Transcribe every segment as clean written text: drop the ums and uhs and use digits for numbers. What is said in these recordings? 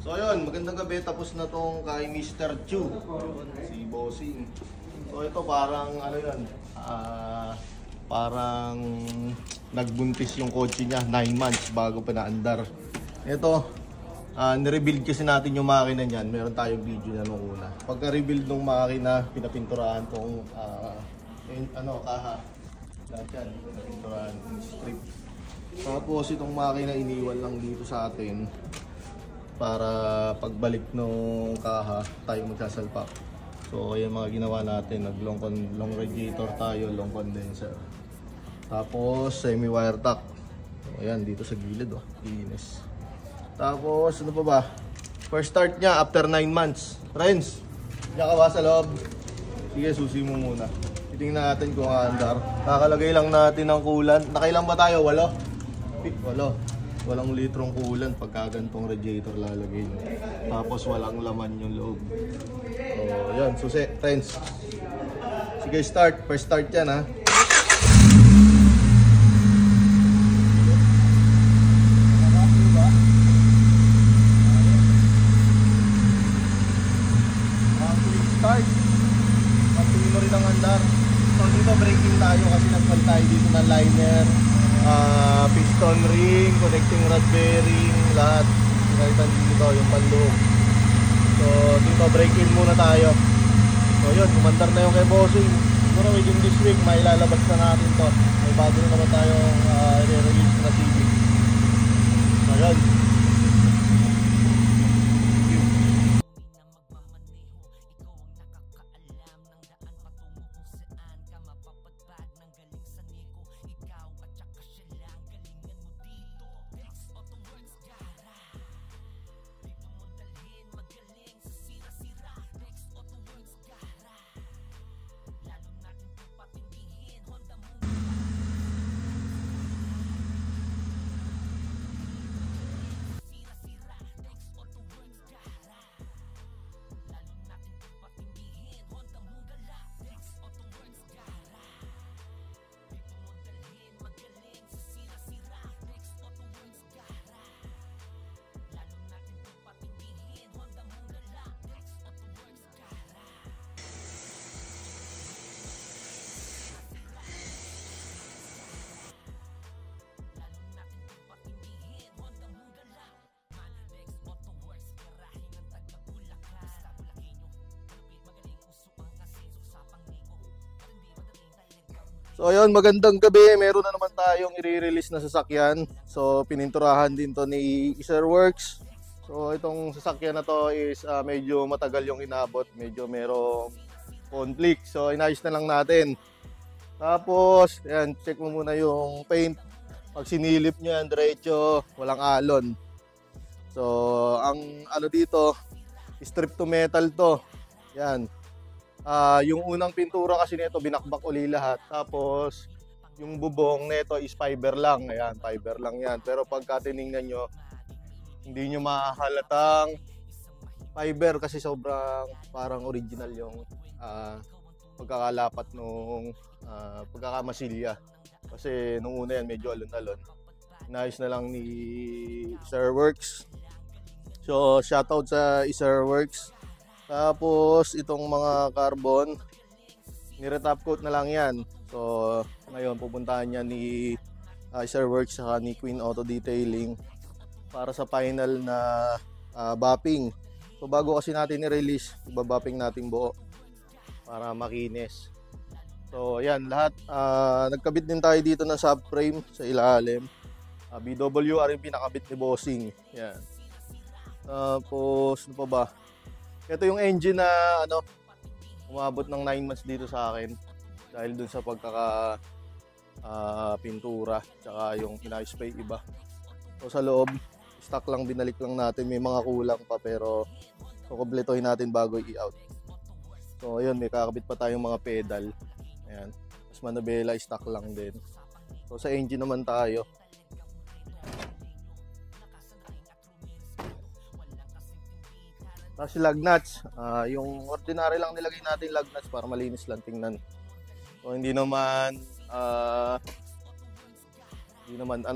So ayun, magandang gabi. Tapos na tong kay Mr. Chu. Ayun, si Bossing. So ito parang ano yun, parang nagbuntis yung kotse niya, 9 months bago pinaandar. Ito, nirebuild kasi natin yung makina niyan. Meron tayong video na nung una. Pagka-rebuild ng makina, pinapinturahan tong kaha. Lahat yan, pinapinturahan yung strip. Tapos itong makina iniwan lang dito sa atin para pagbalik nung kaha tayo magsasalpak. So ayan mga ginawa natin, long radiator tayo, long condenser, tapos semi wire tack. So ayan dito sa gilid, linis. Tapos ano pa ba, first start nya after 9 months. Friends, diyan ka ba sa loob? Sige, susi mo muna, titingnan natin kung aandar. Kakalagay lang natin ng coolant. Nakailan ba tayo? 8 walang litrong coolant pagka gantong radiator lalagay nyo. Tapos walang laman yung loob. So yun, susi, friends. Sige, start. First start yan, ha. Start. Matino rin ang andar. So dito braking tayo kasi nagpalit tayo dito ng liner, piston ring, connecting rod bearing, lahat. Pinalitan dito yung panloob. So dito braking muna tayo. So yun, kumandar na yung kay Bossing. Siguro within this week may lalabas na natin to. May bago na naman tayong i-release na TV. So yun. So ayun, magandang gabi. Meron na naman tayong i-release na sasakyan. So pininturahan din to ni Iserworks. So itong sasakyan na to is medyo matagal yung inabot. Medyo merong conflict. So inayos na lang natin. Tapos, ayan, check mo muna yung paint. Pag sinilip nyo yan, diretso, walang alon. So ang ano dito, strip to metal to. Yan. Yung unang pintura kasi nito binakbak uli lahat. Tapos yung bubong nito is fiber lang. Ayan, fiber lang yan. Pero pagka tiningnan nyo, hindi nyo mahalatang fiber kasi sobrang parang original yung pagkakalapat nung pagkakamasilya. Kasi nung una yan medyo alon-alon. Inayos na lang ni Iserworks. So shoutout sa Iserworks. Tapos itong mga carbon, ni-retop coat na lang yan. So ngayon pupuntahan niya ni Iserworks saka ni Queen Auto Detailing para sa final na bapping. So bago kasi natin i-release, ibabapping natin buo para makinis. So ayan, lahat nagkabit din tayo dito ng subframe sa ilalim. BWR yung pinakabit ni Bossing. Yan. Tapos ano pa ba? Ito yung engine na umabot ng 9 months dito sa akin dahil dun sa pagkaka pintura tsaka yung inayos pa yung iba. So sa loob, stock lang, binalik lang natin, may mga kulang pa pero kukumpletuhin natin bago i-out. So ayun, may kakabit pa tayong mga pedal. Ayan. Tapos manubela, stock lang din. So sa engine naman tayo. Tapos lug nuts, yung ordinary lang nilagay natin lug nuts para malinis lang tingnan. So hindi naman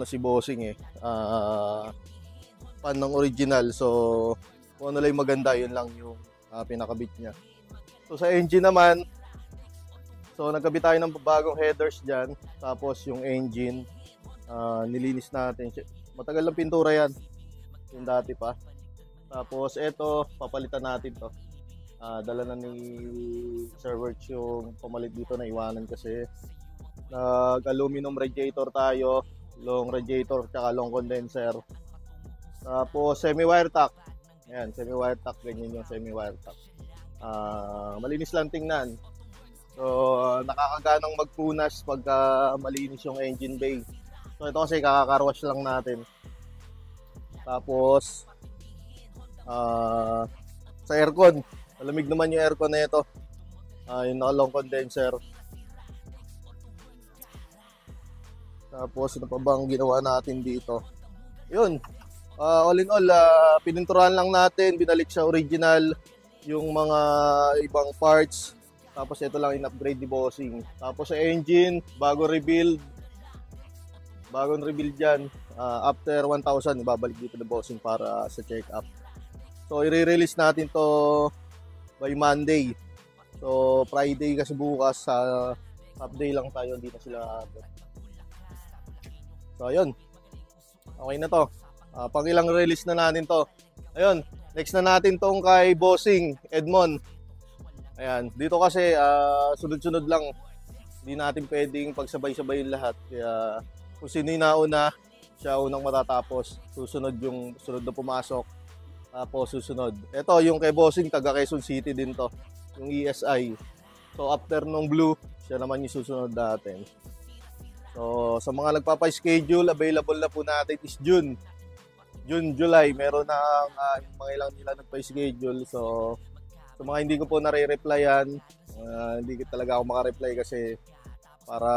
si Bossing pan ng original. So, kung ano lang yung maganda, yun lang yung pinakabit niya. So, sa engine naman, so nagkabit tayo ng bagong headers dyan. Tapos yung engine, nilinis natin. Matagal lang pintura yan. Yung dati pa. Tapos ito, papalitan natin to. Dala na ni Sir Works yung pamalit dito na iwanan kasi. Nag-aluminum radiator tayo. Long radiator tsaka long condenser. Tapos semi-wire tack. Ayan, semi-wire tack. Ganyan yung semi-wire tack. Malinis lang tingnan. So, nakakaganang magpunas pagka malinis yung engine bay. So, ito kasi kakakarwash lang natin. Tapos, sa aircon. Malamig naman yung aircon na ito. Yung naka-long condenser. Tapos, ano pa bang ginawa natin dito? Yun. All in all, pininturahan lang natin. Binalik sa original yung mga ibang parts. Tapos, ito lang in-upgrade ni Bossing. Tapos, sa engine, bagong rebuild. Bagong rebuild dyan. After 1,000, ibabalik dito ni Bossing para sa check-up. So, i-release natin to by Monday. So, Friday kasi bukas sa half day lang tayo, hindi na sila ato. So, ayun. Okay na to. Pang ilang release na natin to. Ayun. Next na natin tong kay Bossing, Edmond. Ayan. Dito kasi, sunod-sunod lang. Hindi natin pwedeng pagsabay-sabay yung lahat. Kaya, kung sino yung nauna, siya unang matatapos. Susunod yung sunod na pumasok. Tapos susunod. Ito yung kay Bossing, taga Quezon City din to. Yung ESI. So after nung blue, siya naman yung susunod natin. So sa mga nagpapa-schedule, available na po natin is June, July. Meron na mga ilang nila nagpa-schedule. So sa mga hindi ko po nare-replyan, hindi talaga ako makareply kasi para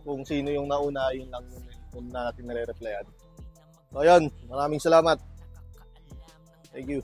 kung sino yung nauna, yun lang yung natin nare-replyan. So ayun, maraming salamat. Thank you.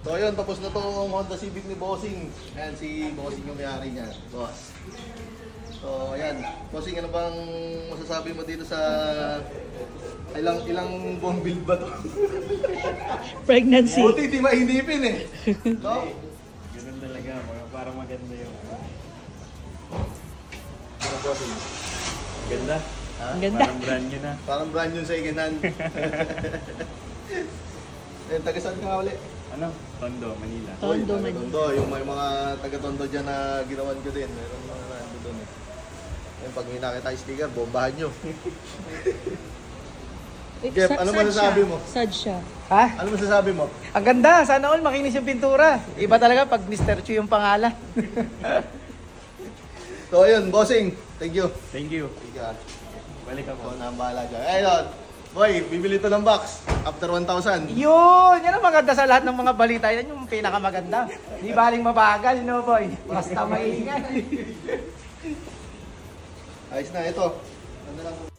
So ayun, tapos na tong Honda Civic ni Bossing. Ayan, si Bossing yung may-ari niya, boss. So ayan, Bossing, ano bang masasabi mo dito sa ilang buwang build ba to? Pregnancy. Buti di mahinipin eh. No? Ganun talaga, parang maganda yung Bossing. ganda. Ha? Ganda. Parang brand new na. Parang brand yun sa ikinan. Taga saan ka ulit? Ano? Tondo, Manila. Tondo, Uy, taga Manila. Tondo. Yung may mga taga Tondo dyan na ginawan ko din. Meron mga nando doon eh. Ayun, pag may nakita yung sticker, bombahan nyo. Eh, Jeff, ano masasabi mo? Sad siya. Ha? Ano masasabi mo? Ang ganda. Sana all makinis yung pintura. Iba talaga pag Mr. Chu yung pangalan. So ayun, bossing. Thank you. Thank you. Thank you. Balik Ako ako. na ang bahala dyan. Ayun, boy, bibili to ng box. After 1,000. Yun! Yan ang maganda sa lahat ng mga balita. Yan yung pinakamaganda. Di baling mabagal, no boy? Basta maingay. Ayos na, ito. Ano lang